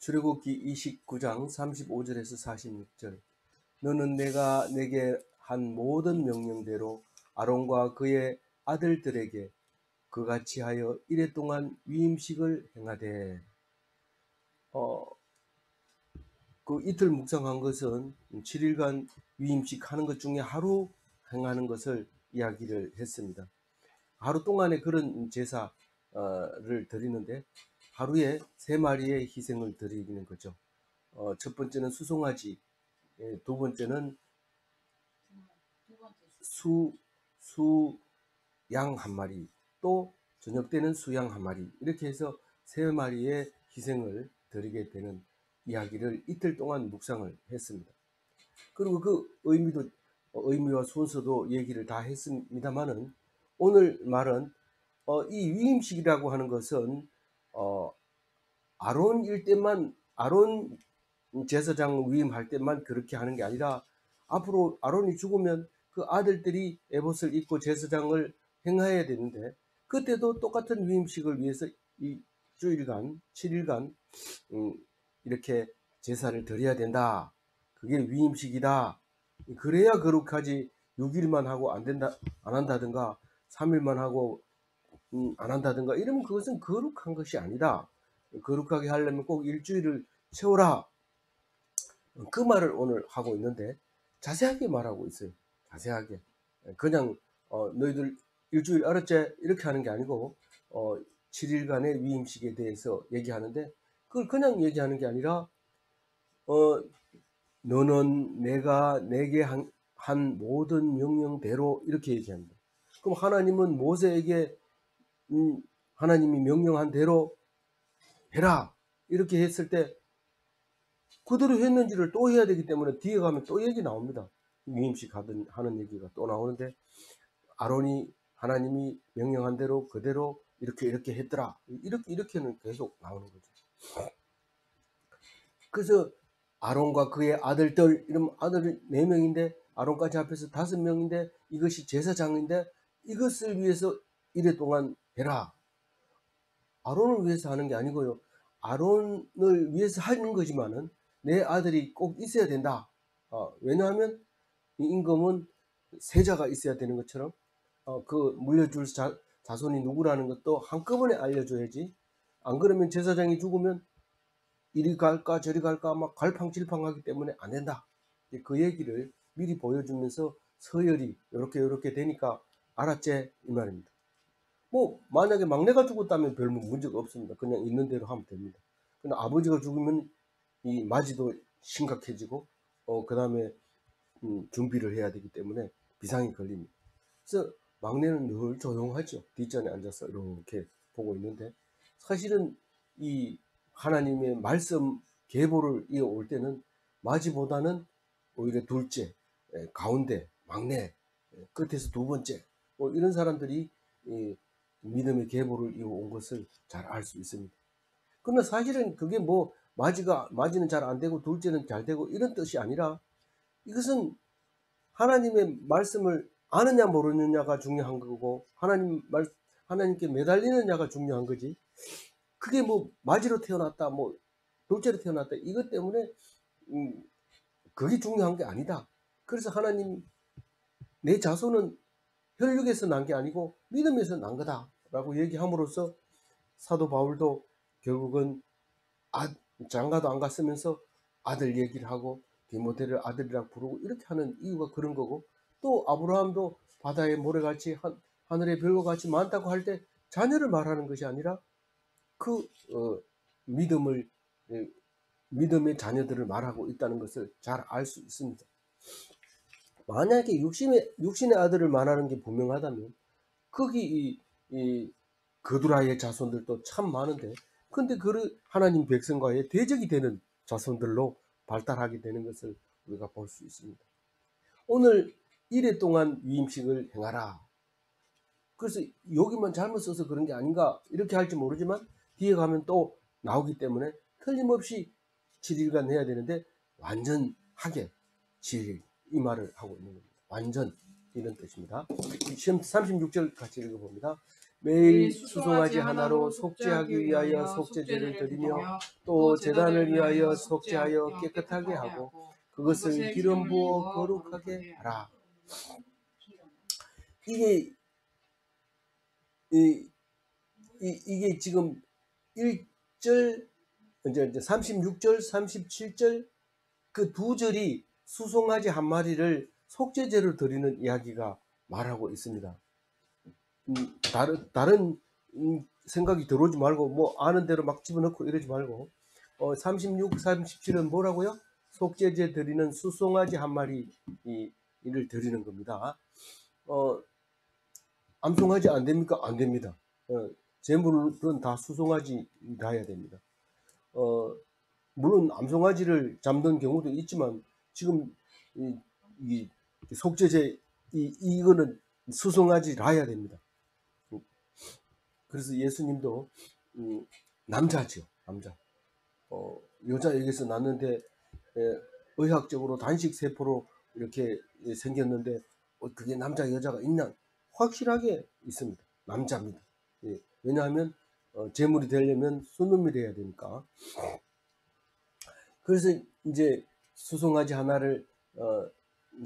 출애굽기 29장 35절에서 46절. 너는 내가 내게 한 모든 명령대로 아론과 그의 아들들에게 그같이 하여 이레 동안 위임식을 행하되. 그 이틀 묵상한 것은 7일간 위임식 하는 것 중에 하루 행하는 것을 이야기를 했습니다. 하루 동안에 그런 제사를 드리는데 하루에 3마리의 희생을 드리는 거죠. 첫 번째는 수송아지, 두 번째는 수양 한 마리, 또 저녁 때는 수양 한 마리, 이렇게 해서 3마리의 희생을 드리게 되는 이야기를 이틀 동안 묵상을 했습니다. 그리고 그 의미와 순서도 얘기를 다 했습니다만은, 오늘 말은 이 위임식이라고 하는 것은 아론 제사장 위임할 때만 그렇게 하는 게 아니라, 앞으로 아론이 죽으면 그 아들들이 에봇을 입고 제사장을 행해야 되는데, 그때도 똑같은 위임식을 위해서 이 주일간 7일간 이렇게 제사를 드려야 된다. 그게 위임식이다. 그래야 거룩하지. 6일만 하고 안 한다든가 3일만 하고 안 한다든가 이러면 그것은 거룩한 것이 아니다. 거룩하게 하려면 꼭 일주일을 채워라. 그 말을 오늘 하고 있는데, 자세하게 말하고 있어요. 자세하게. 그냥 너희들 일주일 알았지? 이렇게 하는 게 아니고 7일간의 위임식에 대해서 얘기하는데, 그걸 그냥 얘기하는 게 아니라 너는 내가 내게 한 모든 명령대로, 이렇게 얘기합니다. 그럼 하나님은 모세에게 하나님이 명령한 대로 해라 이렇게 했을 때 그대로 했는지를 또 해야 되기 때문에 뒤에 가면 또 얘기 나옵니다. 위임식 하는 얘기가 또 나오는데, 아론이 하나님이 명령한 대로 그대로 이렇게 했더라. 이렇게는 계속 나오는 거죠. 그래서 아론과 그의 아들들, 이러면 아들 4명인데 아론까지 합해서 5명인데 이것이 제사장인데, 이것을 위해서 이래 동안 해라. 아론을 위해서 하는 게 아니고요. 아론을 위해서 하는 거지만은 내 아들이 꼭 있어야 된다. 왜냐하면 이 임금은 세자가 있어야 되는 것처럼 그 물려줄 자손이 누구라는 것도 한꺼번에 알려줘야지. 안 그러면 제사장이 죽으면 이리 갈까 저리 갈까 막 갈팡질팡하기 때문에 안 된다. 그 얘기를 미리 보여주면서 서열이 이렇게 되니까 알았지 이 말입니다. 뭐 만약에 막내가 죽었다면 별 문제가 없습니다. 그냥 있는 대로 하면 됩니다. 근데 아버지가 죽으면 이 맞이도 심각해지고 그 다음에 준비를 해야 되기 때문에 비상이 걸립니다. 그래서 막내는 늘 조용하죠. 뒷전에 앉아서 이렇게 보고 있는데, 사실은 이 하나님의 말씀 계보를 이어올 때는 맞이보다는 오히려 둘째, 가운데, 막내, 끝에서 2번째, 뭐 이런 사람들이 이 믿음의 계보를 이어온 것을 잘 알 수 있습니다. 그러나 사실은 그게 뭐 맞이는 잘 안 되고 둘째는 잘 되고 이런 뜻이 아니라, 이것은 하나님의 말씀을 아느냐 모르느냐가 중요한 거고, 하나님께 매달리느냐가 중요한 거지. 그게 뭐 맞이로 태어났다, 뭐 둘째로 태어났다, 이것 때문에 그게 중요한 게 아니다. 그래서 하나님, 내 자손은 혈육에서 난 게 아니고 믿음에서 난 거다라고 얘기함으로써, 사도 바울도 결국은 장가도 안 갔으면서 아들 얘기를 하고 디모데를 아들이라고 부르고 이렇게 하는 이유가 그런 거고, 또 아브라함도 바다의 모래같이 하늘의 별과 같이 많다고 할 때 자녀를 말하는 것이 아니라 그 믿음의 자녀들을 말하고 있다는 것을 잘 알 수 있습니다. 만약에 육신의 아들을 말하는 게 분명하다면 거기 이 그두라의 자손들도 참 많은데, 근데 하나님 백성과의 대적이 되는 자손들로 발달하게 되는 것을 우리가 볼 수 있습니다. 오늘 이래 동안 위임식을 행하라. 그래서 여기만 잘못 써서 그런 게 아닌가 이렇게 할지 모르지만, 뒤에 가면 또 나오기 때문에 틀림없이 7일간 해야 되는데 완전하게 7일, 이 말을 하고 있는 겁니다. 완전, 이런 뜻입니다. 시험 36절 같이 읽어봅니다. 매일 수송아지 하나로 속죄하기 위하여 속죄제를 드리며 또 제단을 위하여 속죄하여 깨끗하게 하고 그것을 기름 부어 거룩하게 하라. 이게 이게 지금 1절 이제 36절 37절 그 두 절이 수송아지 한 마리를 속죄제로 드리는 이야기가 말하고 있습니다. 다른 생각이 들어오지 말고 뭐 아는 대로 막 집어넣고 이러지 말고 36, 37은 뭐라고요? 속죄제 드리는 수송아지 한 마리 이를 드리는 겁니다. 암송아지 안 됩니까? 안 됩니다. 제물은 다 수송아지 가야 됩니다. 물론 암송아지를 잡는 경우도 있지만 지금 이 속죄제 이거는 수송아지라야 됩니다. 그래서 예수님도 남자죠, 남자. 여자에게서 낳는데 의학적으로 단식 세포로 이렇게 생겼는데 그게 남자 여자가 있나? 확실하게 있습니다. 남자입니다. 예, 왜냐하면 제물이 되려면 순음이 해야 되니까. 그래서 이제 수송아지 하나를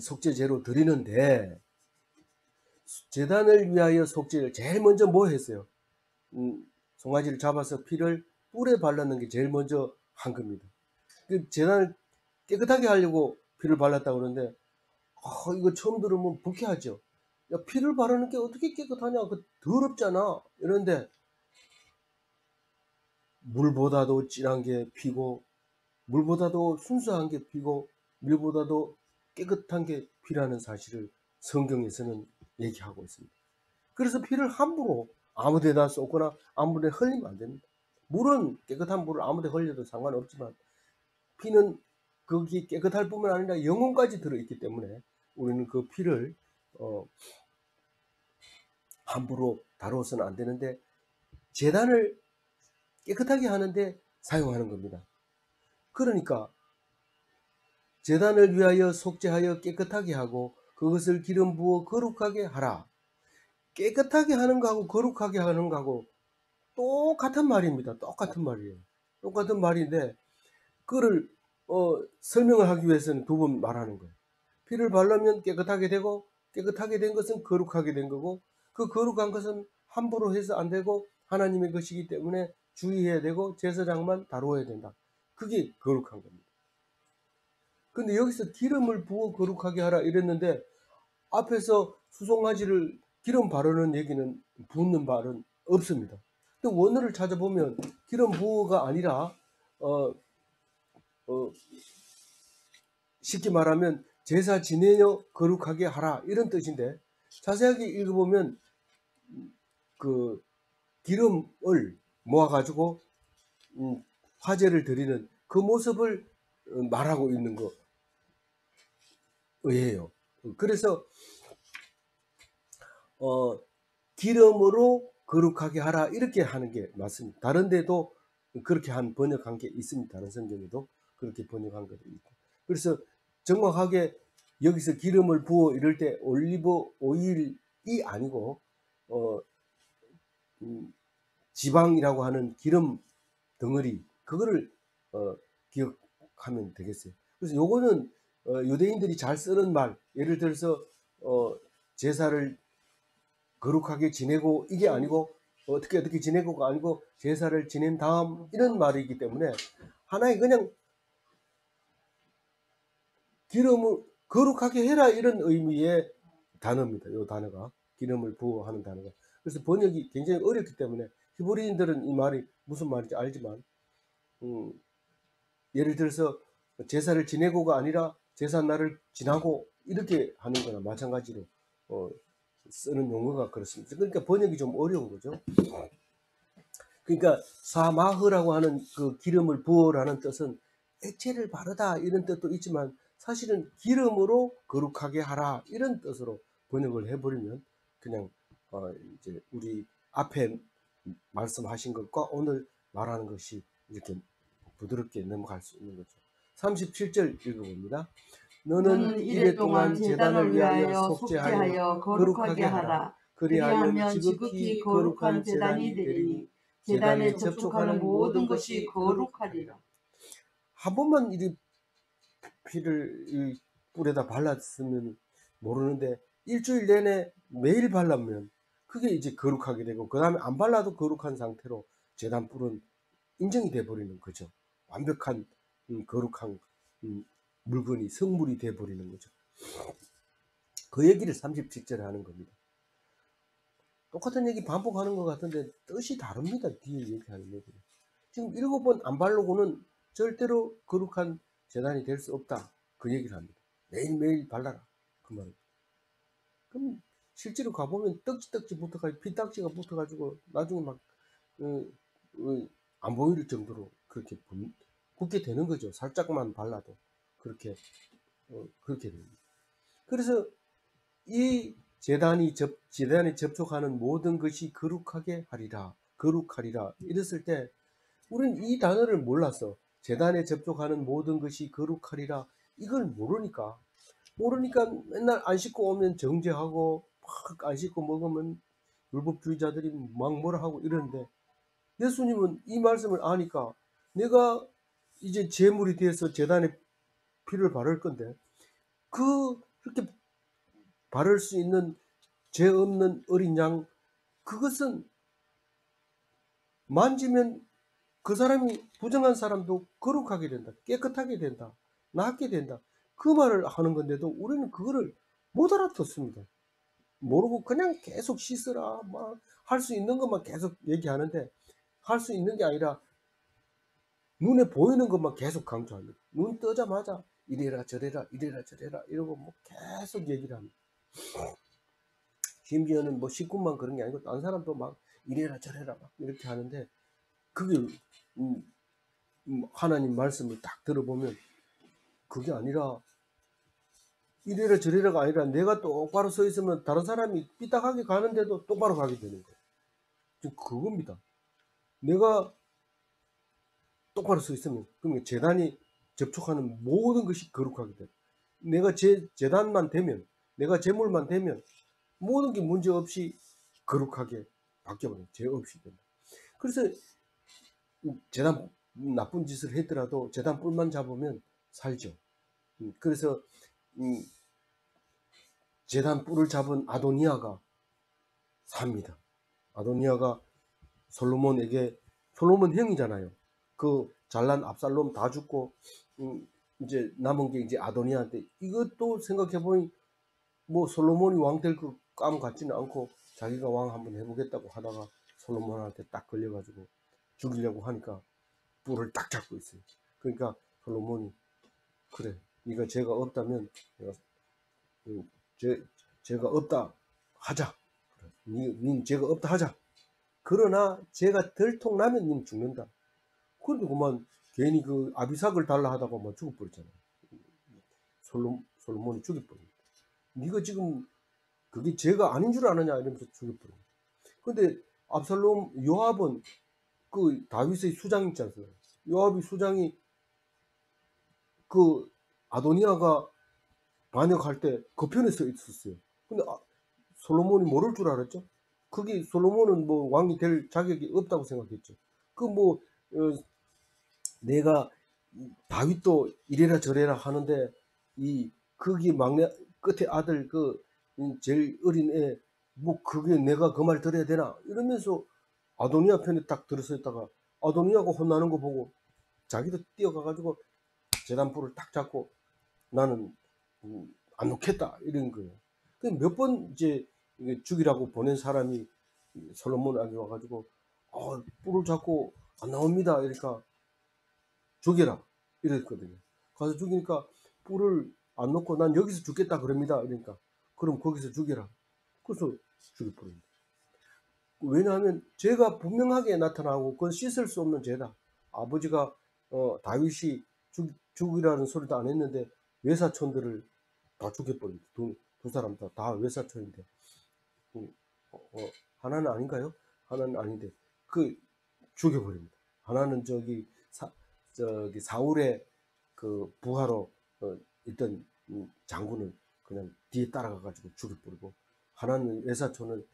속죄제로 드리는데 제단을 위하여 속죄를 제일 먼저 뭐 했어요? 송아지를 잡아서 피를 뿔에 발랐는 게 제일 먼저 한 겁니다. 그 제단을 깨끗하게 하려고 피를 발랐다고 그러는데 이거 처음 들으면 불쾌하죠. 야, 피를 바르는 게 어떻게 깨끗하냐? 그 더럽잖아. 이런데 물보다도 진한 게 피고 물보다도 순수한 게 피고 물보다도 깨끗한 게 피라는 사실을 성경에서는 얘기하고 있습니다. 그래서 피를 함부로 아무데나 쏟거나 아무데 흘리면 안 됩니다. 물은 깨끗한 물을 아무데 흘려도 상관없지만 피는 거기 깨끗할 뿐만 아니라 영혼까지 들어있기 때문에 우리는 그 피를 함부로 다루어서는 안 되는데 제단을 깨끗하게 하는데 사용하는 겁니다. 그러니까 제단을 위하여 속죄하여 깨끗하게 하고 그것을 기름 부어 거룩하게 하라. 깨끗하게 하는 거하고 거룩하게 하는 거하고 똑같은 말입니다. 똑같은 말이에요. 똑같은 말인데 그를 설명을 하기 위해서는 두 번 말하는 거예요. 피를 바르면 깨끗하게 되고 깨끗하게 된 것은 거룩하게 된 거고 그 거룩한 것은 함부로 해서 안 되고 하나님의 것이기 때문에 주의해야 되고 제사장만 다루어야 된다. 그게 거룩한 겁니다. 근데 여기서 기름을 부어 거룩하게 하라 이랬는데 앞에서 수송아지를 기름 바르는 얘기는 붓는 말은 없습니다. 또 원어를 찾아보면 기름 부어가 아니라 쉽게 말하면 제사 지내려 거룩하게 하라 이런 뜻인데 자세하게 읽어보면 그 기름을 모아가지고 화제를 드리는 그 모습을 말하고 있는 거예요. 그래서 기름으로 거룩하게 하라 이렇게 하는 게 맞습니다. 다른 데도 그렇게 번역한 게 있습니다. 다른 성경에도 그렇게 번역한 것도 있고. 그래서 정확하게 여기서 기름을 부어 이럴 때 올리브 오일이 아니고 지방이라고 하는 기름 덩어리 그거를 기억하면 되겠어요. 그래서 요거는 유대인들이 잘 쓰는 말, 예를 들어서 제사를 거룩하게 지내고 이게 아니고 어떻게 지내고가 아니고 제사를 지낸 다음 이런 말이기 때문에 하나의 그냥 기름을 거룩하게 해라 이런 의미의 단어입니다. 이 단어가 기름을 부어 하는 단어가. 그래서 번역이 굉장히 어렵기 때문에 히브리인들은 이 말이 무슨 말인지 알지만 예를 들어서 제사를 지내고가 아니라 제삿날을 지나고 이렇게 하는 거나 마찬가지로 쓰는 용어가 그렇습니다. 그러니까 번역이 좀 어려운 거죠. 그러니까 사마흐라고 하는 그 기름을 부어라는 뜻은 액체를 바르다 이런 뜻도 있지만 사실은 기름으로 거룩하게 하라 이런 뜻으로 번역을 해버리면 그냥 이제 우리 앞에 말씀하신 것과 오늘 말하는 것이 이렇게 부드럽게 넘어갈 수 있는 거죠. 37절 읽어봅니다. 너는 이래 동안 제단을 위하여 속죄하여 거룩하게 하라. 그리하면 그리하면 지극히 지극히 거룩한 거룩한 제단이 제단이 되리니 되리니 제단에 제단에 접촉하는 접촉하는 모든 모든 것이 것이 거룩하리라. 거룩하리라. 한 번만 이 피를 이 뿔에다 발랐으면 모르는데 일주일 내내 매일 발라면 그게 이제 거룩하게 되고, 그 다음에 안 발라도 거룩한 상태로 제단 뿔은 인정이 돼 버리는 거죠. 완벽한 거룩한 물건이 성물이 돼 버리는 거죠. 그 얘기를 37절에 하는 겁니다. 똑같은 얘기 반복하는 것 같은데 뜻이 다릅니다. 뒤에 얘기하는 얘기는. 지금 7번 안 바르고는 절대로 거룩한 제단이 될 수 없다. 그 얘기를 합니다. 매일매일 발라라. 그 말은. 그럼 실제로 가보면 떡지떡지 붙어가지고 피딱지가 붙어가지고 나중에 막 어, 안 보일 정도로 그렇게 붓게 되는 거죠. 살짝만 발라도 그렇게 그렇게 됩니다. 그래서 이 제단에 접촉하는 모든 것이 거룩하게 하리라, 거룩하리라 이랬을 때 우리는 이 단어를 몰라서 제단에 접촉하는 모든 것이 거룩하리라 이걸 모르니까 맨날 안 씻고 오면 정죄하고 막 안 씻고 먹으면 율법주의자들이 막 뭐라 하고 이러는데, 예수님은 이 말씀을 아니까 내가 이제 제물이 되어서 제단에 피를 바를 건데 그렇게 바를 수 있는 죄 없는 어린 양, 그것은 만지면 그 사람이 부정한 사람도 거룩하게 된다, 깨끗하게 된다, 낫게 된다, 그 말을 하는 건데도 우리는 그거를 못 알아듣습니다. 모르고 그냥 계속 씻으라 막 할 수 있는 것만 계속 얘기하는데, 할 수 있는 게 아니라 눈에 보이는 것만 계속 강조합니다. 눈 뜨자마자 이래라 저래라 이래라 저래라 이러고 뭐 계속 얘기를 합니다. 심지어는 뭐 식구만 그런 게 아니고 다른 사람도 막 이래라 저래라 막 이렇게 하는데, 그게 하나님 말씀을 딱 들어보면 그게 아니라 이래라 저래라가 아니라 내가 똑바로 서 있으면 다른 사람이 삐딱하게 가는데도 똑바로 가게 되는 거예요. 지금 그겁니다. 내가 똑바로 서 있으면 그러니까 재단이 접촉하는 모든 것이 거룩하게 돼. 내가 재단만 되면, 내가 제물만 되면 모든 게 문제 없이 거룩하게 바뀌어버려요. 죄 없이 된다. 그래서 재단 나쁜 짓을 했더라도 재단 뿔만 잡으면 살죠. 그래서 재단 뿔을 잡은 아도니아가 삽니다. 아도니아가 솔로몬에게, 솔로몬 형이잖아요. 그 잘난 압살롬 다 죽고 이제 남은 게 이제 아도니아한테, 이것도 생각해보니 뭐 솔로몬이 왕 될 그 감 같지는 않고 자기가 왕 한번 해보겠다고 하다가 솔로몬한테 딱 걸려가지고 죽이려고 하니까 뿔을 딱 잡고 있어요. 그러니까 솔로몬이, 그래 네가 죄가 없다면 내가 죄가 없다 하자. 그래, 니 죄가 없다 하자. 그러나 죄가 들통나면 님 죽는다. 그런데 그만 괜히 그 아비삭을 달라 하다가 막 죽어버렸잖아요. 솔로몬이 죽여버립니다. 네가 지금 그게 죄가 아닌 줄 아느냐 이러면서 죽여버립니다. 근데 압살롬, 요압은 그 다윗의 수장 있지 않습니까? 요압이 수장이 그 아도니아가 반역할 때 그 편에 서 있었어요. 근데 솔로몬이 모를 줄 알았죠? 그게 솔로몬은 뭐 왕이 될 자격이 없다고 생각했죠. 그 뭐 내가 다윗도 이래라 저래라 하는데 이 거기 막내 끝에 아들 그 제일 어린 애 뭐 그게 내가 그 말 들어야 되나 이러면서 아도니아 편에 딱 들어서 있다가 아도니아가 혼나는 거 보고 자기도 뛰어가가지고 재단불을 딱 잡고 나는 안 놓겠다 이런 거예요. 몇 번 이제 죽이라고 보낸 사람이 솔로몬에게 와가지고 뿔을 잡고 안 나옵니다. 이러니까 죽여라 이랬거든요. 가서 죽이니까 뿔을 안 놓고 난 여기서 죽겠다 그럽니다. 그러니까 그럼 거기서 죽여라. 그래서 죽여버립니다. 왜냐하면 죄가 분명하게 나타나고 그건 씻을 수 없는 죄다. 아버지가 다윗이 죽이라는 소리도 안 했는데 외사촌들을 다 죽여버립니다. 두 사람 다 외사촌인데 하나는 아닌가요? 하나는 아닌데 그 죽여버립니다. 하나는 저기 사울의 그 부하로 있던 장군을 그냥 뒤에 따라가 가지고 죽여버리고, 하나는 외사촌을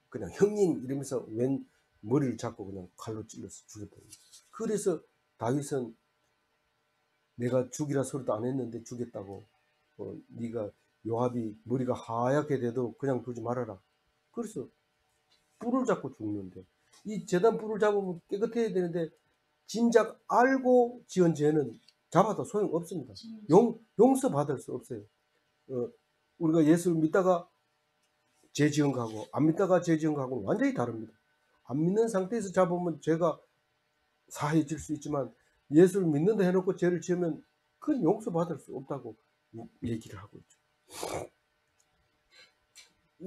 그냥 형님 이러면서 왼 머리를 잡고 그냥 칼로 찔러서 죽였다. 그래서 다윗은 내가 죽이라 소리도 안 했는데 죽였다고. 네가 요압이 머리가 하얗게 돼도 그냥 두지 말아라. 그래서 뿔을 잡고 죽는데, 이 제단 뿔을 잡으면 깨끗해야 되는데 진작 알고 지은 죄는 잡아도 소용 없습니다. 용서받을 수 없어요. 우리가 예수를 믿다가 죄 지은 거하고 안 믿다가 죄 지은 거하고는 완전히 다릅니다. 안 믿는 상태에서 잡으면 죄가 사해질 수 있지만, 예수를 믿는다 해놓고 죄를 지으면 그건 용서받을 수 없다고 얘기를 하고 있죠.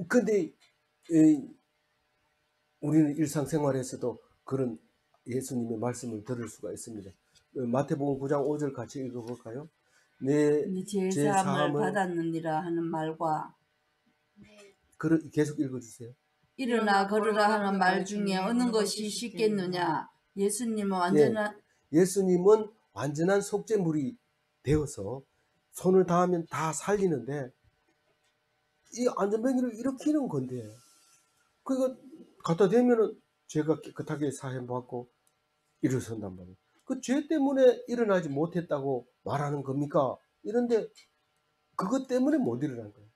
근데 우리는 일상생활에서도 그런 예수님의 말씀을 들을 수가 있습니다. 마태복음 9장 5절 같이 읽어볼까요? 내 제사함을 받았느니라 하는 말과 계속 읽어주세요. 일어나 걸으라 하는 말 중에 어느 것이 쉽겠느냐. 예수님은 완전한 속죄물이 되어서 손을 닿으면 다 살리는데, 이 안전뱅이를 일으키는 건데, 그거 갖다 대면은 죄가 깨끗하게 사해받고 일어선단 말이에요. 그 죄 때문에 일어나지 못했다고 말하는 겁니까? 이런데 그것 때문에 못 일어난 거예요.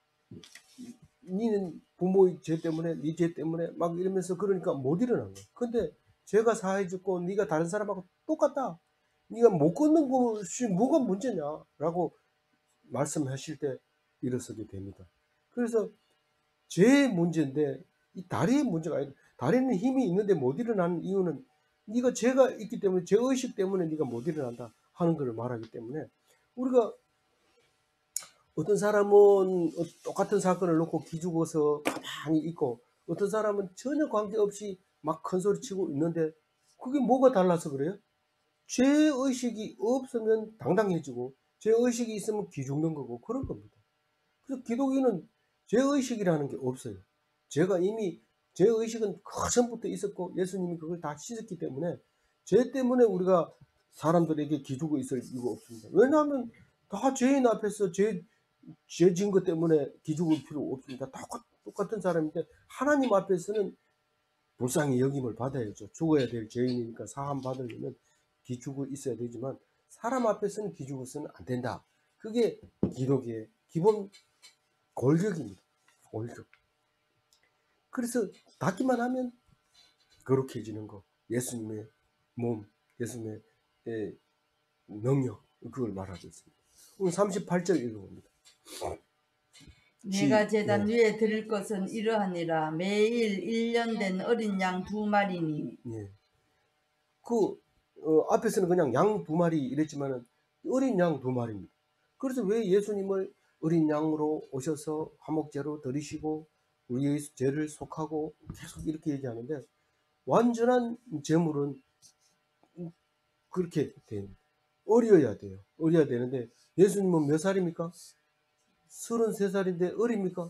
니는 부모의 죄 때문에, 네 죄 때문에 막 이러면서 그러니까 못 일어난 거예요. 근데 죄가 사해졌고 네가 다른 사람하고 똑같다. 네가 못 걷는 것이 뭐가 문제냐라고 말씀하실 때 일어서게 됩니다. 그래서 죄의 문제인데 이 다리의 문제가 아니라, 다리는 힘이 있는데 못 일어나는 이유는 네가 죄가 있기 때문에, 죄의식 때문에 네가 못 일어난다 하는 것을 말하기 때문에, 우리가 어떤 사람은 똑같은 사건을 놓고 기죽어서 가만히 있고, 어떤 사람은 전혀 관계없이 막 큰 소리 치고 있는데, 그게 뭐가 달라서 그래요? 죄의식이 없으면 당당해지고 죄의식이 있으면 기죽는 거고 그런 겁니다. 그래서 기독교는 죄의식이라는 게 없어요. 죄가 이미, 죄의식은 그전부터 있었고 예수님이 그걸 다 씻었기 때문에 죄 때문에 우리가 사람들에게 기죽어 있을 이유가 없습니다. 왜냐하면 다 죄인 앞에서 죄 지은 것 때문에 기죽을 필요 없습니다. 다 똑같은 사람인데, 하나님 앞에서는 불쌍히 여김을 받아야죠. 죽어야 될 죄인이니까 사함 받으려면 기죽어 있어야 되지만, 사람 앞에서는 기죽어서는 안 된다. 그게 기독의 기본 골격입니다. 골격. 그래서 닫기만 하면 거룩해지는 거, 예수님의 몸, 예수님의 능력, 그걸 말하고 있습니다. 오늘 38절 읽어봅니다. 내가 제단 위에 드릴 것은 이러하니라. 매일 1년 된 어린 양 2마리니. 앞에서는 그냥 양 2마리 이랬지만은 어린 양 2마리입니다. 그래서 왜 예수님을 어린 양으로 오셔서 화목제로 드리시고 우리의 죄를 속하고 계속 이렇게 얘기하는데, 완전한 제물은 그렇게 어려야 돼요. 어려야 되는데, 예수님은 몇 살입니까? 33살인데 어립니까?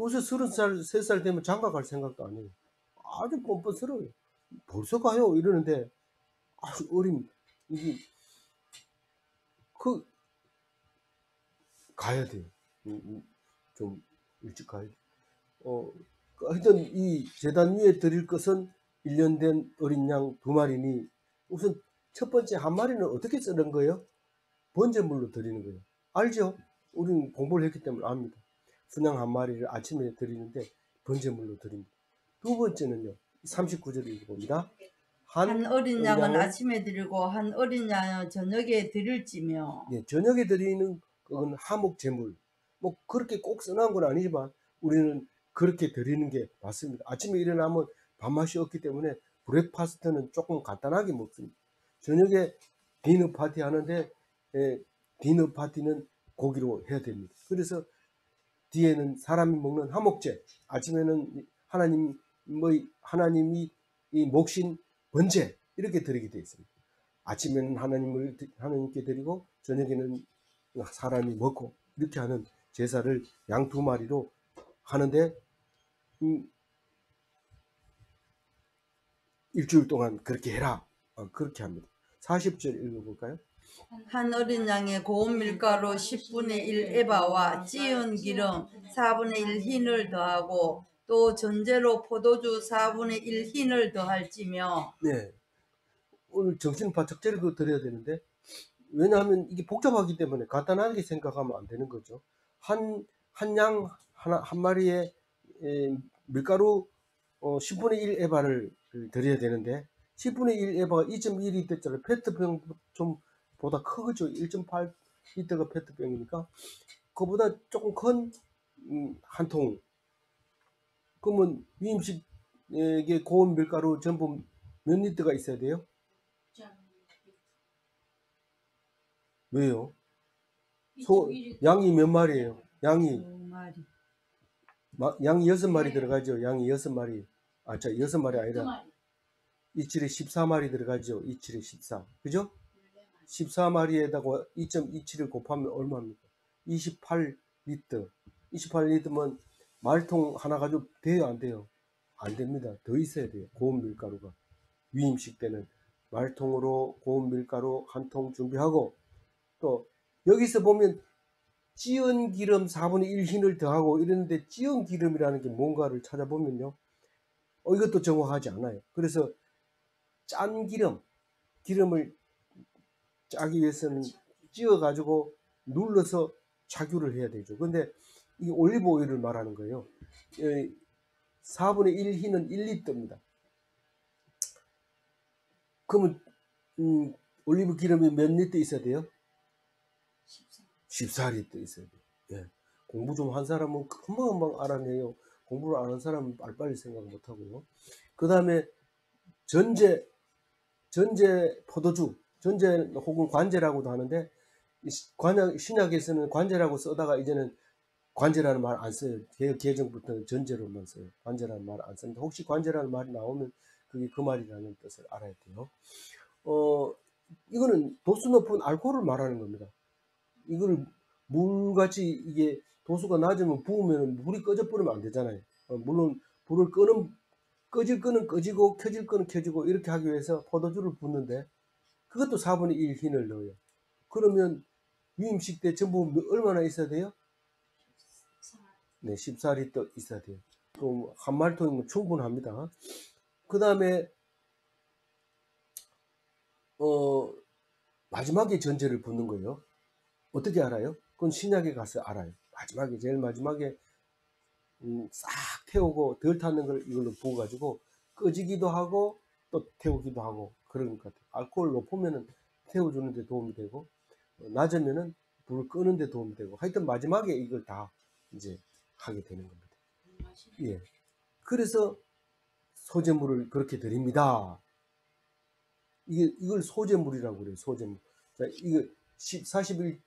요새 33살 되면 장가 갈 생각도 안 해요. 아주 뻔뻔스러워요. 벌써 가요 이러는데 아주 어린, 이게 가야 돼요. 좀 일찍 가야 돼요. 하여튼 이 제단 위에 드릴 것은 1년 된 어린 양 2마리니, 우선 첫 번째 한 마리는 어떻게 쓰는 거예요? 번제물로 드리는 거예요. 알죠? 우리는 공부를 했기 때문에 압니다. 순양 한 마리를 아침에 드리는데 번제물로 드립니다. 두 번째는요, 39절 읽어봅니다. 한 어린 양은 아침에 드리고 한 어린 양은 저녁에 드릴지며. 저녁에 드리는 그건 하목 제물. 뭐 그렇게 꼭 써놓은 건 아니지만 우리는 그렇게 드리는 게 맞습니다. 아침에 일어나면 밥맛이 없기 때문에 브렉파스트는 조금 간단하게 먹습니다. 저녁에 디너 파티 하는데 디너 파티는 고기로 해야 됩니다. 그래서 뒤에는 사람이 먹는 하목제, 아침에는 하나님이 이 목신 번제 이렇게 드리게 되어 있습니다. 아침에는 하나님께 드리고 저녁에는 사람이 먹고 이렇게 하는 제사를 양 2마리로 하는데, 일주일 동안 그렇게 해라. 그렇게 합니다. 40절 읽어볼까요? 한 어린 양의 고운 밀가루 10분의 1 에바와 찌은 기름 4분의 1 흰을 더하고 또 전제로 포도주 4분의 1 흰을 더할지며. 네. 오늘 정신을 바짝 차리고 드려야 되는데, 왜냐하면 이게 복잡하기 때문에 간단하게 생각하면 안 되는 거죠. 한 양 한 마리에 밀가루 10분의 1 에바를 드려야 되는데, 10분의 1 에바가 2.2리터짜리 페트병 좀 보다 크죠. 1.8 리터가 페트병이니까 그보다 조금 큰 한 통. 그러면 위임식에 고운 밀가루 전부 몇 리터가 있어야 돼요? 왜요? 양이 몇 마리예요? 양이 2마리. 양이 6마리 들어가죠. 양이 6마리. 아, 자, 6마리 아니라 이칠에 14마리 들어가죠. 이칠에 14. 그죠? 14마리에다가 2.27을 곱하면 얼마입니까? 28리터. 28리터면 말통 하나 가지고 돼요, 안 돼요? 안 됩니다. 더 있어야 돼요. 고운 밀가루가. 위임식 때는 말통으로 고운 밀가루 한 통 준비하고, 또 여기서 보면 찌은 기름 4분의 1 흰을 더하고 이랬는데, 찌은 기름이라는 게 뭔가를 찾아보면요, 이것도 정확하지 않아요. 그래서 짠 기름을 짜기 위해서는 찌어 가지고 눌러서 착유를 해야 되죠. 근데 이 올리브 오일을 말하는 거예요. 4분의 1 흰은 1리터입니다. 그러면 올리브 기름이 몇 리터 있어야 돼요? 14리터 있어야 돼요. 예. 공부 좀 한 사람은 금방금방 알아내요. 공부를 안 한 사람은 빨리빨리 생각 못 하고요. 그 다음에 전제 포도주, 전제 혹은 관제라고도 하는데, 신약에서는 관제라고 쓰다가 이제는 관제라는 말 안 써요. 개정부터는 전제로만 써요. 관제라는 말 안 씁니다. 혹시 관제라는 말이 나오면 그게 그 말이라는 뜻을 알아야 돼요. 이거는 도수 높은 알코올을 말하는 겁니다. 이걸 물같이 이게 도수가 낮으면 부으면 물이 꺼져버리면 안 되잖아요. 물론 불을 꺼질 거는 꺼지고 켜질 거는 켜지고 이렇게 하기 위해서 포도주를 붓는데, 그것도 4분의 1 흰을 넣어요. 그러면 위임식 때 전부 얼마나 있어야 돼요? 네, 14리터 있어야 돼요. 그럼 한 말통이면 충분합니다. 그 다음에 마지막에 전제를 붓는 거예요. 어떻게 알아요? 그건 신약에 가서 알아요. 마지막에, 제일 마지막에 싹 태우고 덜 탔는 걸 이걸로 부어가지고 끄지기도 하고 또 태우기도 하고 그런 것 같아요. 알코올 높으면은 태워주는 데 도움이 되고, 낮으면은 불을 끄는 데 도움이 되고, 하여튼 마지막에 이걸 다 이제 하게 되는 겁니다. 예. 그래서 소재물을 그렇게 드립니다. 이걸 소재물이라고 그래요. 소재물. 자, 이거 41,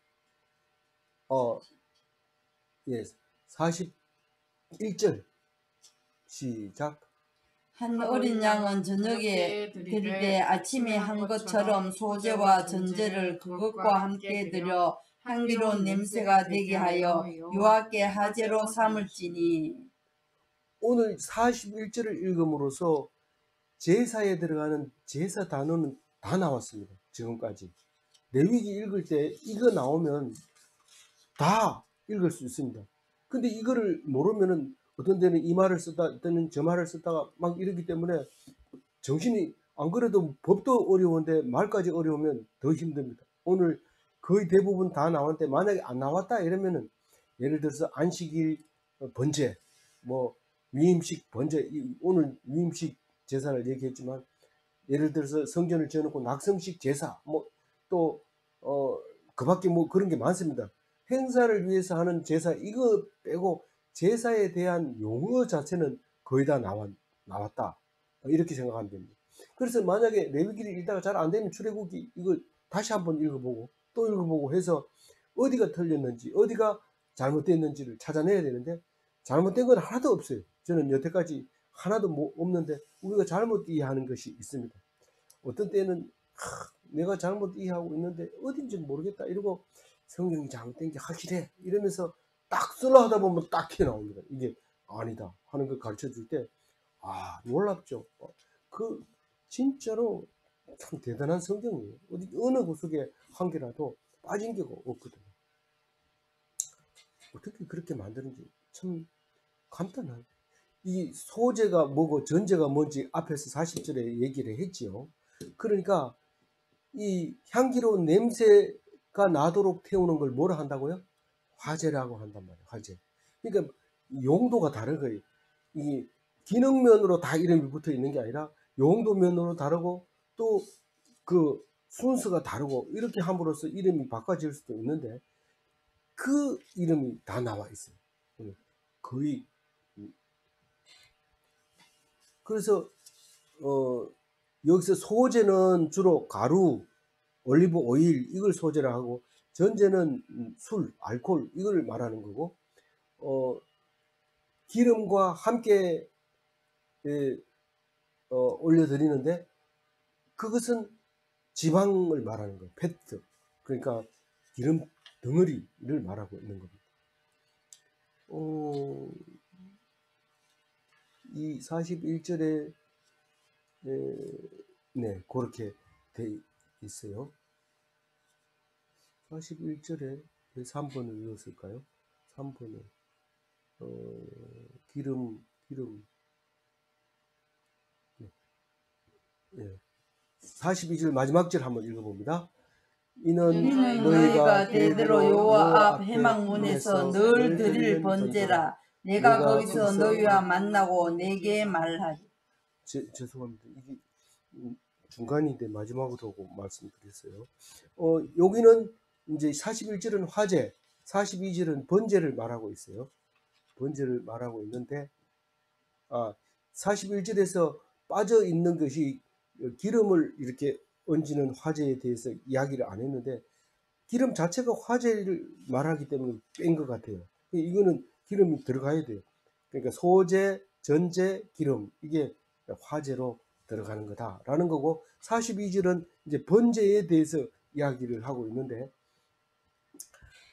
예, 41절. 시작. 한 어린 양은 저녁에 드리되 아침에 한 것처럼 소재와 전제를 그것과 함께 드려 향기로운 냄새가 되게 하여 여호와께 화제로 삼을지니. 오늘 41절을 읽음으로써 제사에 들어가는 제사 단어는 다 나왔습니다. 지금까지. 레위기 읽을 때 이거 나오면 다 읽을 수 있습니다. 근데 이거를 모르면은 어떤 데는 이 말을 쓰다, 어떤 데는 저 말을 쓰다가 막 이러기 때문에 정신이, 안 그래도 법도 어려운데 말까지 어려우면 더 힘듭니다. 오늘 거의 대부분 다 나왔는데 만약에 안 나왔다 이러면은, 예를 들어서 안식일 번제, 뭐 위임식 번제, 오늘 위임식 제사를 얘기했지만, 예를 들어서 성전을 지어놓고 낙성식 제사, 뭐 또 그 밖에 뭐 그런 게 많습니다. 행사를 위해서 하는 제사, 이거 빼고 제사에 대한 용어 자체는 거의 다 나왔다, 이렇게 생각하면 됩니다. 그래서 만약에 레위기를 읽다가 잘 안 되면 출애굽기 이거 다시 한번 읽어보고 또 읽어보고 해서 어디가 틀렸는지, 어디가 잘못됐는지를 찾아내야 되는데, 잘못된 건 하나도 없어요. 저는 여태까지 하나도 없는데, 우리가 잘못 이해하는 것이 있습니다. 어떤 때는 내가 잘못 이해하고 있는데 어딘지는 모르겠다 이러고, 성경이 잘못된 게 확실해 이러면서 딱 쓰려 하다 보면 딱 튀어나옵니다. 이게 아니다 하는 걸 가르쳐 줄 때, 놀랍죠. 그 진짜로 참 대단한 성경이에요. 어느 구석에 한 개라도 빠진 게 없거든요. 어떻게 그렇게 만드는지 참 간단한. 이 소재가 뭐고 전제가 뭔지 앞에서 40절에 얘기를 했지요. 그러니까 이 향기로운 냄새가 나도록 태우는 걸 뭐라 한다고요? 화재라고 한단 말이에요. 화재. 그러니까 용도가 다른 거예요. 이 기능면으로 다 이름이 붙어 있는 게 아니라 용도면으로 다르고 또 그 순서가 다르고 이렇게 함으로써 이름이 바꿔질 수도 있는데 그 이름이 다 나와 있어요. 거의. 그래서 여기서 소재는 주로 가루, 올리브 오일 이걸 소재로 하고 전제는 술, 알코올 이걸 말하는 거고 기름과 함께 올려드리는데 그것은 지방을 말하는 거예요. 패트. 그러니까 기름 덩어리를 말하고 있는 겁니다. 이 41절에 네, 그렇게 돼 있어요. 41절에 3번을 읽었을까요? 3번은 기름 네. 42절 마지막 절 한번 읽어봅니다. 이는 너희가 대대로 여호와 앞 회막문에서 늘 드릴 번제라. 내가 거기서 너희와 만나고 내게 말하리. 죄송합니다. 이게 중간인데 마지막으로 하고 말씀드렸어요. 여기는 이제 41절은 화재, 42절은 번제를 말하고 있어요. 번제를 말하고 있는데 41절에서 빠져 있는 것이 기름을 이렇게 얹는 화재에 대해서 이야기를 안 했는데 기름 자체가 화재를 말하기 때문에 뺀 것 같아요. 이거는 기름이 들어가야 돼요. 그러니까 소재, 전제, 기름 이게 화재로 들어가는 거다라는 거고 42절은 이제 번제에 대해서 이야기를 하고 있는데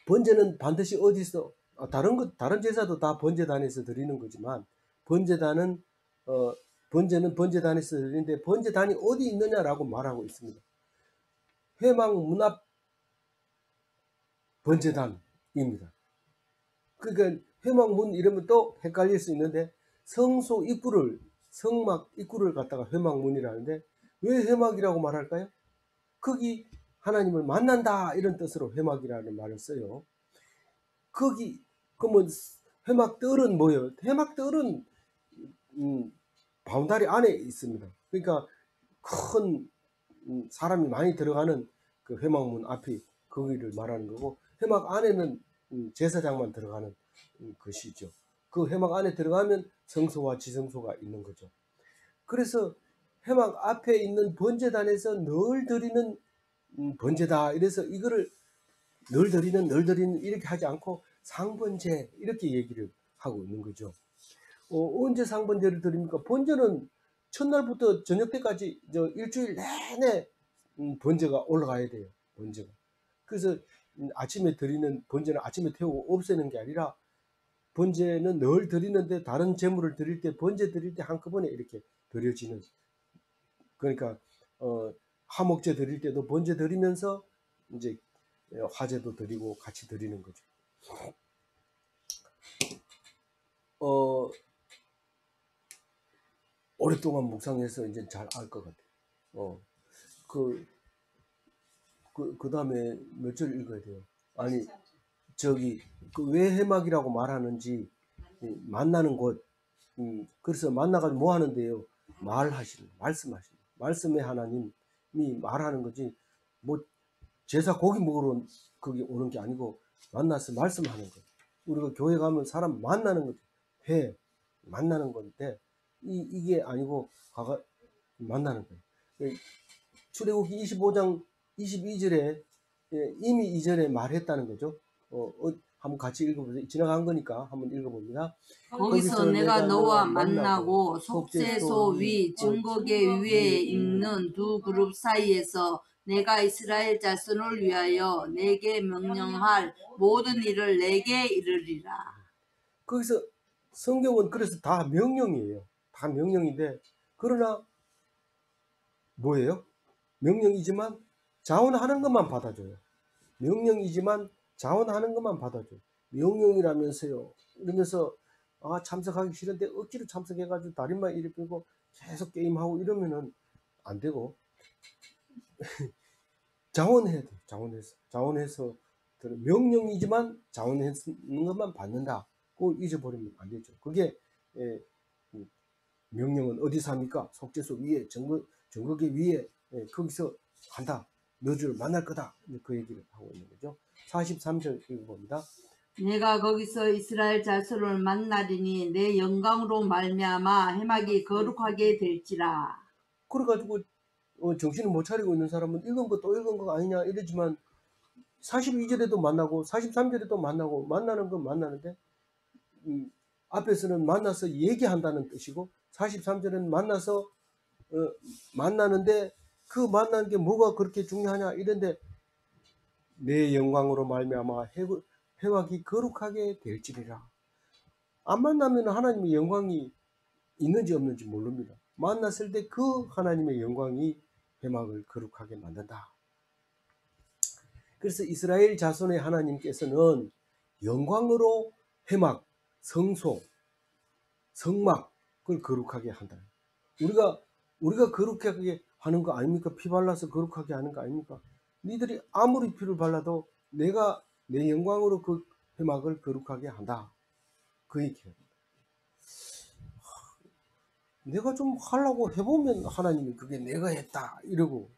번제는 반드시 어디서 다른 제사도 다 번제단에서 드리는 거지만 번제는 번제단에서 드리는데 번제단이 어디 있느냐라고 말하고 있습니다. 회막 문 앞 번제단입니다. 그러니까 회막 문 이러면 또 헷갈릴 수 있는데 성소 입구를 성막 입구를 갖다가 회막 문이라는데 왜 회막이라고 말할까요? 거기 하나님을 만난다 이런 뜻으로 회막이라는 말을 써요. 거기 그러면 회막 뜰은 뭐예요? 회막 뜰은 바운다리 안에 있습니다. 그러니까 큰 사람이 많이 들어가는 그 회막문 앞이 거기를 말하는 거고 회막 안에는 제사장만 들어가는 것이죠. 그 회막 안에 들어가면 성소와 지성소가 있는 거죠. 그래서 회막 앞에 있는 번제단에서 늘 드리는 번제다. 이래서 이거를 늘 드리는 이렇게 하지 않고 상번제 이렇게 얘기를 하고 있는 거죠. 언제 상번제를 드립니까? 번제는 첫날부터 저녁 때까지 일주일 내내 번제가 올라가야 돼요. 번제가. 그래서 아침에 드리는 번제는 아침에 태우고 없애는 게 아니라 번제는 늘 드리는데 다른 제물을 드릴 때 번제 드릴 때 한꺼번에 이렇게 드려지는 그러니까 화목제 드릴 때도 번제 드리면서 이제 화제도 드리고 같이 드리는 거죠. 오랫동안 묵상해서 이제 잘 알 것 같아요. 그 다음에 몇 절 읽어야 돼요? 아니, 왜 해막이라고 말하는지, 만나는 곳, 그래서 만나가지고 뭐 하는데요? 말씀하시는, 말씀의 하나님이 말하는 거지, 뭐, 제사 고기 먹으러 거기 오는 게 아니고, 만나서 말씀하는 거. 우리가 교회 가면 사람 만나는 거죠. 만나는 건데, 이게 아니고, 만나는 거예요. 출애굽기 25장 22절에 이미 이전에 말했다는 거죠. 한번 같이 읽어보세요. 지나간 거니까 한번 읽어봅니다. 거기서 내가 너와 만나고 속죄소 위 증거계 위에 있는 두 그룹 사이에서 내가 이스라엘 자손을 위하여 내게 명령할 모든 일을 내게 이르리라. 거기서 성경은 그래서 다 명령이에요. 다 명령인데 그러나 뭐예요? 명령이지만 자원하는 것만 받아줘요. 명령이지만 자원하는 것만 받아줘요. 명령이라면서요. 이러면서 참석하기 싫은데 억지로 참석해가지고 다리만 이리 펴고 계속 게임하고 이러면은 안 되고, 자원해야 돼. 자원해서 명령이지만 자원하는 것만 받는다. 그거 잊어버리면 안 되죠. 그게 예, 명령은 어디서 합니까? 속죄소 위에, 정거계 위에, 거기서 한다. 너주를 만날 거다. 그 얘기를 하고 있는 거죠. 43절 읽어봅니다. 내가 거기서 이스라엘 자손을 만나리니 내 영광으로 말미암아 해막이 거룩하게 될지라. 그래가지고 정신을 못 차리고 있는 사람은 읽은 거 또 읽은 거 아니냐 이러지만 42절에도 만나고 43절에도 만나고 만나는 건 만나는데 앞에서는 만나서 얘기한다는 뜻이고 43절에는 만나서 만나는데 그 만나는 게 뭐가 그렇게 중요하냐 이런데 내 영광으로 말미암아 해막이 거룩하게 될지리라. 안 만나면 하나님의 영광이 있는지 없는지 모릅니다. 만났을 때 그 하나님의 영광이 해막을 거룩하게 만든다. 그래서 이스라엘 자손의 하나님께서는 영광으로 해막, 성소, 성막 그걸 거룩하게 한다. 우리가 거룩하게 하는 거 아닙니까? 피 발라서 거룩하게 하는 거 아닙니까? 니들이 아무리 피를 발라도 내가 내 영광으로 그 해막을 거룩하게 한다. 그 얘기예요. 내가 좀 하려고 해보면 하나님이 그게 내가 했다 이러고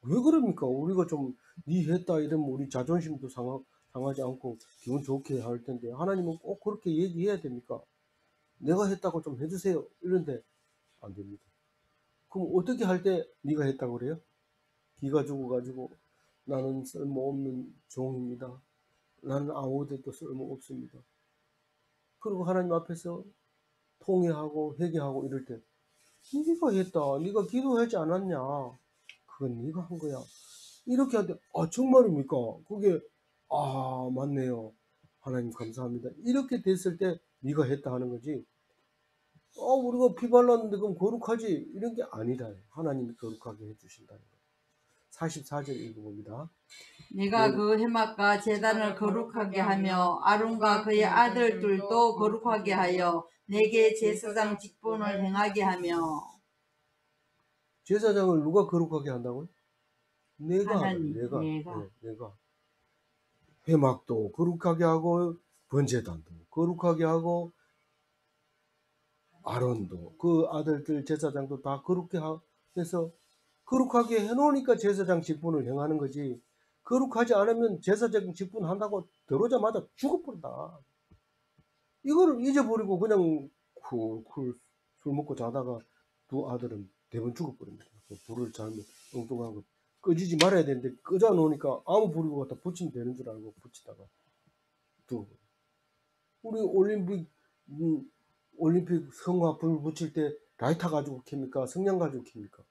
왜 그럽니까? 우리가 좀 니 했다 이러면 우리 자존심도 상하지 않고 기분 좋게 할 텐데 하나님은 꼭 그렇게 얘기해야 됩니까? 내가 했다고 좀 해주세요 이런데 안 됩니다. 그럼 어떻게 할 때 네가 했다고 그래요? 기가 죽어가지고 나는 쓸모없는 종입니다. 나는 아무데도 쓸모없습니다. 그리고 하나님 앞에서 통회하고 회개하고 이럴 때 네가 했다. 네가 기도하지 않았냐. 그건 네가 한 거야. 이렇게 하는데 정말입니까? 그게 맞네요. 하나님 감사합니다. 이렇게 됐을 때 네가 했다 하는 거지. 우리가 피 발랐는데 그럼 거룩하지 이런 게 아니라 하나님이 거룩하게 해주신다는 거예요. 44절 읽어봅니다. 내가 그 해막과 제단을 거룩하게 하며 아론과 그의 아들들도 거룩하게 하여 내게 제사장 직분을 행하게 하며. 제사장을 누가 거룩하게 한다고요? 내가 하나님, 내가 회막도 거룩하게 하고 번제단도 거룩하게 하고 아론도 그 아들들 제사장도 다 그렇게 해서 거룩하게 해놓으니까 제사장 직분을 행하는 거지. 거룩하지 않으면 제사장 직분 한다고 들어오자마자 죽어버린다. 이거를 잊어버리고 그냥 쿨쿨 술 먹고 자다가 두 아들은 대부분 죽어버립니다. 불을 잘못 엉뚱한 거 꺼지지 말아야 되는데 끄자 놓으니까 아무 불이고 갖다 붙이면 되는 줄 알고 붙이다가 또 우리 올림픽 성화 불 붙일 때 라이터 가지고 켭니까? 성냥 가지고 켭니까?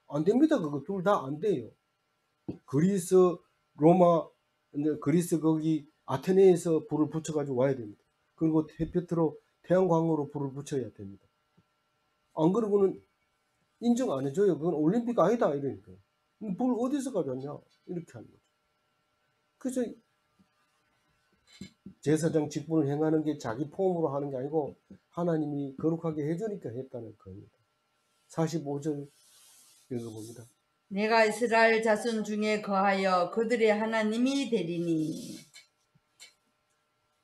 안 됩니다. 그거 둘 다 안 돼요. 그리스 로마 그리스 거기 아테네에서 불을 붙여 가지고 와야 됩니다. 그리고 햇볕으로 태양광으로 불을 붙여야 됩니다. 안 그러고는 인정 안 해줘요. 그건 올림픽 아니다 이러니까. 불 어디서 가져왔냐 이렇게 하는 거죠. 그래서 제사장 직분을 행하는 게 자기 폼으로 하는 게 아니고 하나님이 거룩하게 해주니까 했다는 겁니다. 45절 읽어봅니다. 내가 이스라엘 자손 중에 거하여 그들의 하나님이 되리니.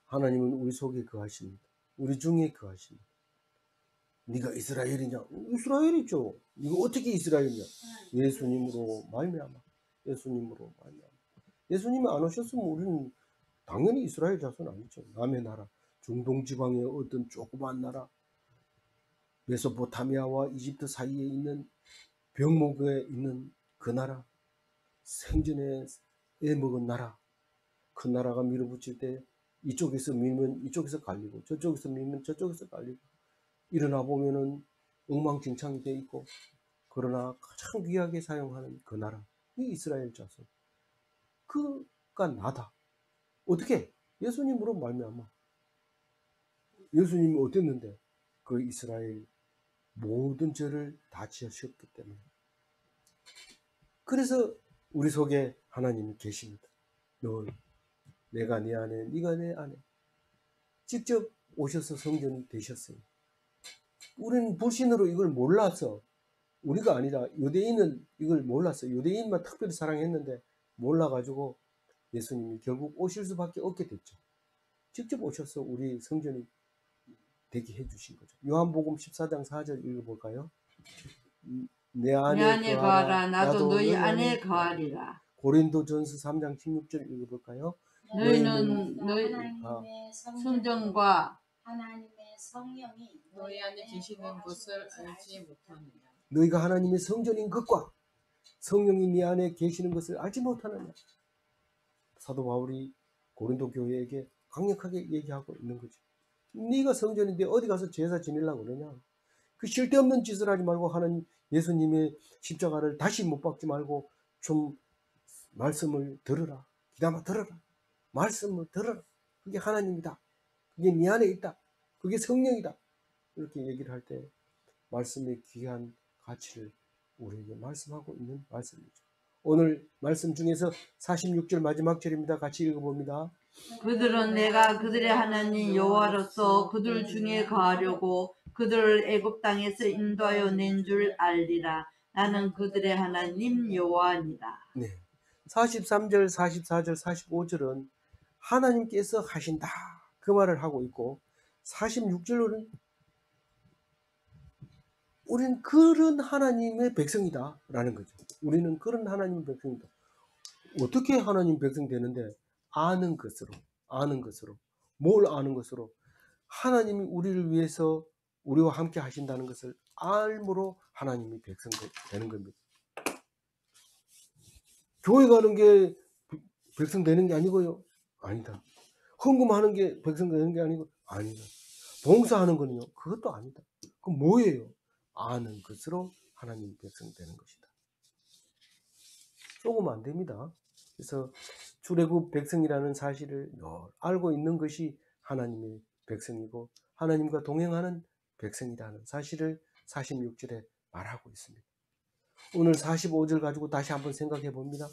하나님은 우리 속에 거하십니다. 우리 중에 거하십니다. 네가 이스라엘이냐? 이스라엘이죠. 네가 어떻게 이스라엘이냐? 예수님으로 말미암아. 예수님으로 말미암아. 예수님이 안 오셨으면 우리는 당연히 이스라엘 자손 아니죠. 남의 나라, 중동 지방의 어떤 조그만 나라, 메소포타미아와 이집트 사이에 있는 병목에 있는 그 나라, 생전에 애 먹은 나라, 큰 나라가 밀어붙일 때 이쪽에서 밀면 이쪽에서 갈리고 저쪽에서 밀면 저쪽에서 갈리고 일어나 보면은 엉망진창이 돼 있고 그러나 가장 귀하게 사용하는 그 나라, 이 이스라엘 자손, 그가 나다. 어떻게? 예수님으로 말미암아. 예수님이 어땠는데? 그 이스라엘 모든 죄를 다 지으셨기 때문에. 그래서 우리 속에 하나님이 계십니다. 늘 내가 네 안에, 네가 내 안에. 직접 오셔서 성전이 되셨어요. 우리는 불신으로 이걸 몰라서, 우리가 아니라 유대인은 이걸 몰랐어요. 유대인만 특별히 사랑했는데 몰라가지고 예수님이 결국 오실 수밖에 없게 됐죠. 직접 오셔서 우리 성전이 되게 해주신 거죠. 요한복음 14장 4절 읽어볼까요? 내 내 안에 안에 거하라, 거하라. 나도 너희 안에 거하리라. 고린도전서 3장 16절 읽어볼까요? 너희는 너희 하나님의 성전과 하나님의 성령이 너희 안에 계시는 것을 알지 못하느냐. 너희가 하나님의 성전인 것과 성령이 네 안에 계시는 것을 알지 못하느냐. 사도 바울이 고린도 교회에게 강력하게 얘기하고 있는 거죠. 네가 성전인데 어디 가서 제사 지내려고 그러냐. 그 쓸데없는 짓을 하지 말고 하나님 예수님의 십자가를 다시 못 박지 말고 좀 말씀을 들으라. 귀담아 들으라. 말씀을 들으라. 그게 하나님이다. 그게 네 안에 있다. 그게 성령이다. 이렇게 얘기를 할 때 말씀의 귀한 가치를 우리에게 말씀하고 있는 말씀이죠. 오늘 말씀 중에서 46절 마지막 절입니다. 같이 읽어봅니다. 그들은 내가 그들의 하나님 여호와로서 그들 중에 거하려고 그들을 애굽 땅에서 인도하여 낸 줄 알리라. 나는 그들의 하나님 여호와니라. 네. 43절, 44절, 45절은 하나님께서 하신다. 그 말을 하고 있고 46절로는 우리는 그런 하나님의 백성이다 라는 거죠. 우리는 그런 하나님의 백성이다. 어떻게 하나님 백성 되는데? 아는 것으로. 뭘 아는 것으로? 하나님이 우리를 위해서 우리와 함께 하신다는 것을 알므로 하나님이 백성 되는 겁니다. 교회 가는 게 백성 되는 게 아니고요. 아니다. 헌금하는 게 백성 되는 게 아니고 아니다. 봉사하는 거는요. 그것도 아니다. 그럼 뭐예요? 아는 것으로 하나님 백성 되는 것이다. 속으면 안 됩니다. 그래서 출애굽 백성이라는 사실을 알고 있는 것이 하나님의 백성이고 하나님과 동행하는 백성이라는 사실을 46절에 말하고 있습니다. 오늘 45절 가지고 다시 한번 생각해 봅니다.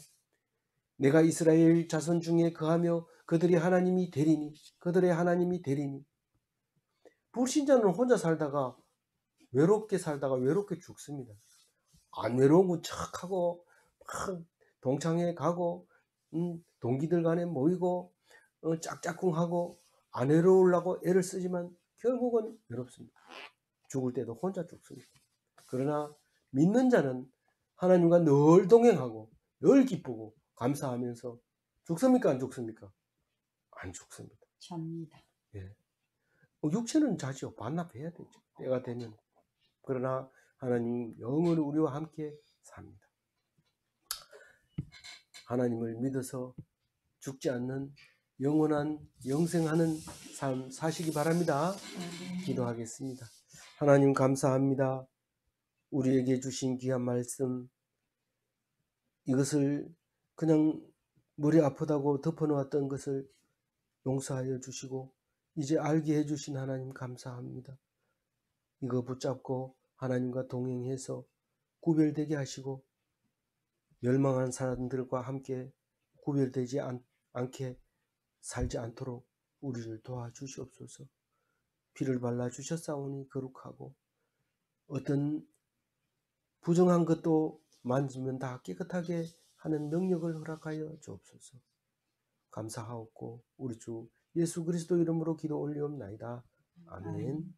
내가 이스라엘 자손 중에 거하며 그들의 하나님이 되리니. 불신자는 혼자 살다가 외롭게 죽습니다. 안 외로운 척하고 막 동창회 가고 동기들 간에 모이고 짝짝꿍하고 안 외로우려고 애를 쓰지만 결국은 외롭습니다. 죽을 때도 혼자 죽습니다. 그러나 믿는 자는 하나님과 늘 동행하고 늘 기쁘고 감사하면서 죽습니까? 안 죽습니까? 안 죽습니다. 잡니다. 예. 육체는 자죠. 반납해야 되죠. 때가 되면. 그러나 하나님 영으로 우리와 함께 삽니다. 하나님을 믿어서 죽지 않는 영원한 영생하는 삶 사시기 바랍니다. 기도하겠습니다. 하나님 감사합니다. 우리에게 주신 귀한 말씀, 이것을 그냥 머리 아프다고 덮어놓았던 것을 용서하여 주시고 이제 알게 해주신 하나님 감사합니다. 이거 붙잡고 하나님과 동행해서 구별되게 하시고 멸망한 사람들과 함께 구별되지 않게 살지 않도록 우리를 도와주시옵소서. 피를 발라주셨사오니 거룩하고 어떤 부정한 것도 만지면 다 깨끗하게 하는 능력을 허락하여 주옵소서. 감사하옵고 우리 주 예수 그리스도 이름으로 기도 올리옵나이다. 아멘.